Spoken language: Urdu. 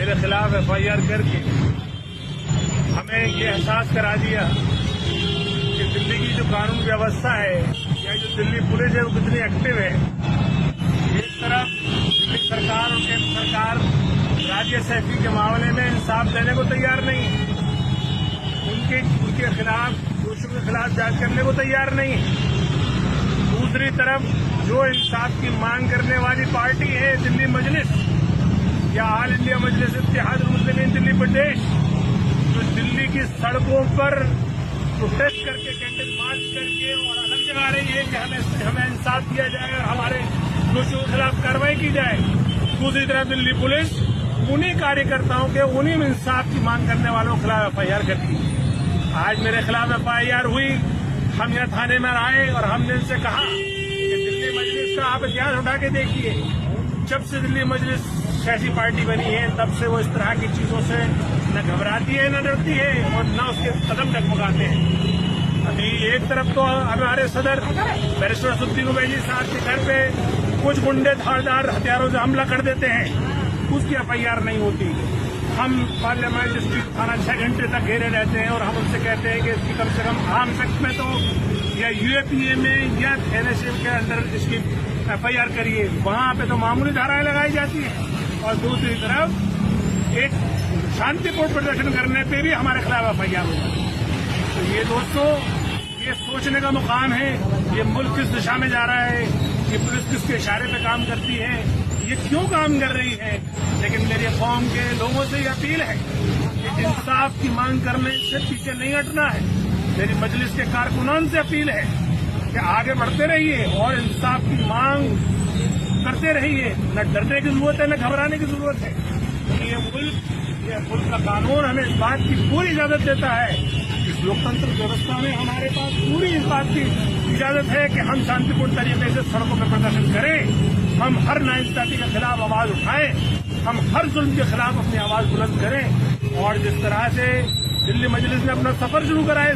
میرے خلاف FIR کر کے ہمیں یہ احساس کرا دیا کہ دلی کی جو قانون ویوستھا ہے یا جو دلی پولیس ہے وہ کتنی ایکٹیو ہے. ایک طرف دلی سرکار اور کیندر سرکار راجیہ سیفی کے معاملے میں انصاف دینے کو تیار نہیں، ان کے خلاف دوشیوں کے خلاف جانچ کرنے کو تیار نہیں. دوسری طرف جو انصاف کی مانگ کرنے والی پارٹی ہے دلی مجلس یا آل انڈیا مجلس اتحاد المسلمین دلی پردیش، جو دلی کی سڑکوں پر پروٹیسٹ کر کے کینڈل مارچ کر کے اور الگ جگہ رہی ہے کہ ہمیں انصاف دیا جائے اور ہمارے دوشیوں کے خلاف کارروائی کی جائے. دوسری طرف دلی پولیس انہی کاریہ کے انہی انصاف کی مانگ کرنے والوں کے خلاف FIR کرتی ہے. آج میرے خلاف FIR ہوئی، ہم یہاں تھانے میں آئے اور ہم نے ان سے کہا کہ دلی مجلس کا آپ اتہاس اٹھا کے دیکھیے. جب سے دلی مجلس سیاسی پارٹی بنی ہے تب سے وہ اس طرح کی چیزوں سے نہ گھبراتی ہے نہ ڈرتی ہے اور نہ اس کے قدم ڈگمگاتے ہیں. ابھی ایک طرف تو ہمارے صدر بیرسٹر اسدالدین اویسی صاحب کے گھر پہ کچھ گنڈے دھاردار ہتھیاروں سے حملہ کر دیتے ہیں، اس کی FIR نہیں ہوتی. ہم پارلیمنٹ اسٹریٹ تھانہ 6 گھنٹے تک گھیرے رہتے ہیں اور ہم ان سے کہتے ہیں کہ اس کی کم سے کم عام سیکٹ میں تو یا UAPA میں یا NSA کے اندر اس کی FIR کریے. وہاں پہ تو معمولی دھارائیں لگائی جاتی ہیں اور دوسری طرف ایک شانتی پورٹ پردرشن کرنے پہ بھی ہمارے خلاف FIR ہوتا ہے. تو یہ دوستوں، یہ سوچنے کا مقام ہے یہ ملک کس دشا میں جا رہا ہے، یہ پولیس کس کے اشارے پہ کام کرتی ہے، یہ کیوں کام کر رہی ہے. لیکن میری قوم کے لوگوں سے یہ اپیل ہے کہ انصاف کی مانگ کرنے سے پیچھے نہیں ہٹنا ہے. میری مجلس کے کارکنان سے اپیل ہے کہ آگے بڑھتے رہیے اور انصاف کی مانگ کرتے رہیے. نہ ڈرنے کی ضرورت ہے نہ گھبرانے کی ضرورت ہے. یہ ملک کا قانون ہمیں اس بات کی پوری اجازت دیتا ہے، اس لوکتنتر ویوستھا میں ہمارے پاس پوری اس بات کی اجازت ہے کہ ہم شانتی پورن طریقے سے سڑکوں پر پردرشن کریں، ہم ہر ناانصافی کے خلاف آواز اٹھائیں، ہم ہر ظلم کے خلاف اپنی آواز بلند کریں. اور جس طرح سے دلی مجلس نے اپنا سفر شروع کرا ہے